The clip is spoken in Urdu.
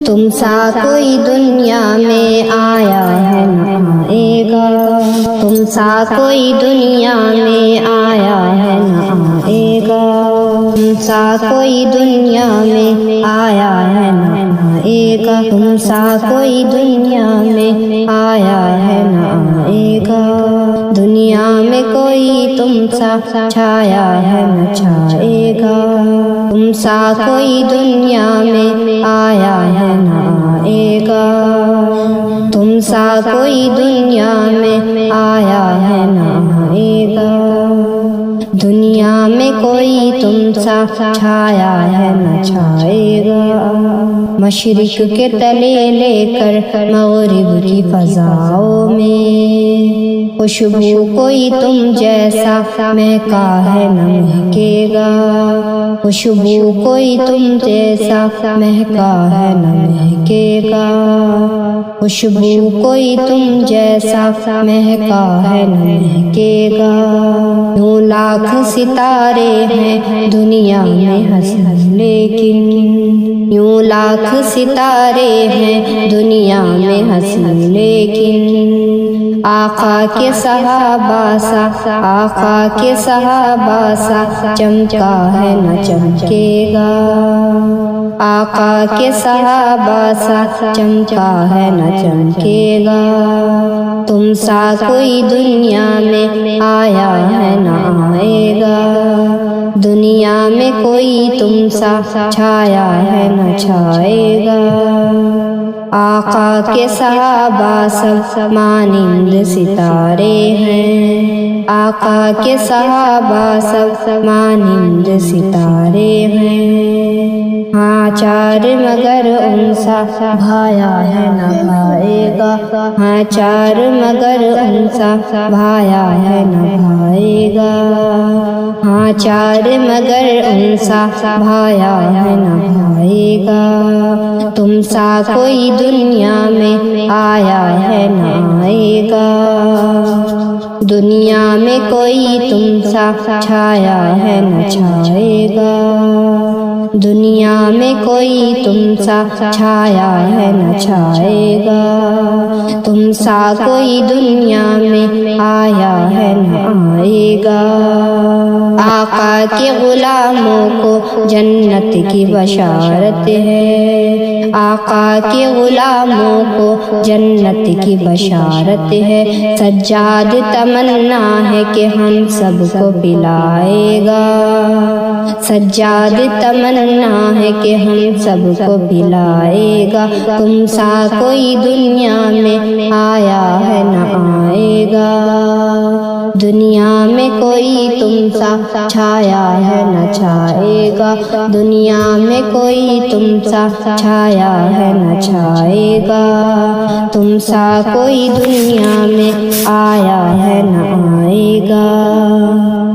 تم سا کوئی دنیا میں آیا ہے نہ آئے گا، تم سا کوئی دنیا میں آیا ہے نہ آئے گا، تم سا کوئی دنیا میں آیا ہے نہ آئے گا، تم سا کوئی دنیا میں آیا ہے نہ آئے گا، دنیا میں کوئی تم سا چھایا ہے نہ چھائے گا، تم سا کوئی دنیا میں آیا ہے نہ آئے گا، تم سا کوئی دنیا میں آیا ہے نہ آئے گا، دنیا میں کوئی تم سا چھایا ہے نہ چھائے گا، مشرق کے تلے لے کر مغرب کی فضاؤں میں خوشبو کوئی تم جیسا مہکا ہے نہ مہکے گا، خوشبو کوئی تم جیسا مہکا ہے نہ مہکے گا، خوشبو کوئی تم جیسا مہکا ہے نہ مہکے گا، یوں لاکھ ستارے ہیں دنیا میں ہنسی لیکن، یوں لاکھ ستارے ہیں دنیا میں ہنسی لیکن، آقا کے صحابہ سا، آقا کے صحابہ سا چمکا ہے نہ چمکے گا، آقا کے صحابہ سا چمکا ہے نہ چمکے گا، تم سا کوئی دنیا میں آیا ہے نہ آئے گا، دنیا میں کوئی تم سا چھایا ہے نہ چھائے گا، آقا کے صحابہ سب مانند ستارے ہیں، آقا کے صحابہ سب مانند ستارے ہیں، ہاں چار مگر ان سا بھایا ہے نہ بھائے گا، ہاں چار مگر ان سا بھایا ہے نہ بھائے گا، ہاں چار مگر ان سا بھایا ہے نہ بھائے گا، تم سا کوئی دنیا میں آیا ہے نہ آئے گا، دنیا میں کوئی تم سا چھایا ہے نہ چھائے گا، دنیا میں کوئی تم سا چھایا ہے نہ چھائے گا، تم سا کوئی دنیا میں آیا ہے نہ آئے گا، آقا کے غلاموں کو جنت کی بشارت ہے، آقا کے غلاموں کو جنت کی بشارت ہے، سجاد تمنا ہے کہ ہم سب کو پلائے گا، سجاد تمنا ہے کہ ہم سب کو پلائے گا، تم سا کوئی دنیا میں آیا ہے نہ آئے گا، دنیا میں کوئی تم سا چھایا ہے نہ چھائے گا، دنیا میں کوئی تم سا چھایا ہے نہ چھائے گا، تم سا کوئی دنیا میں آیا ہے نہ آئے گا۔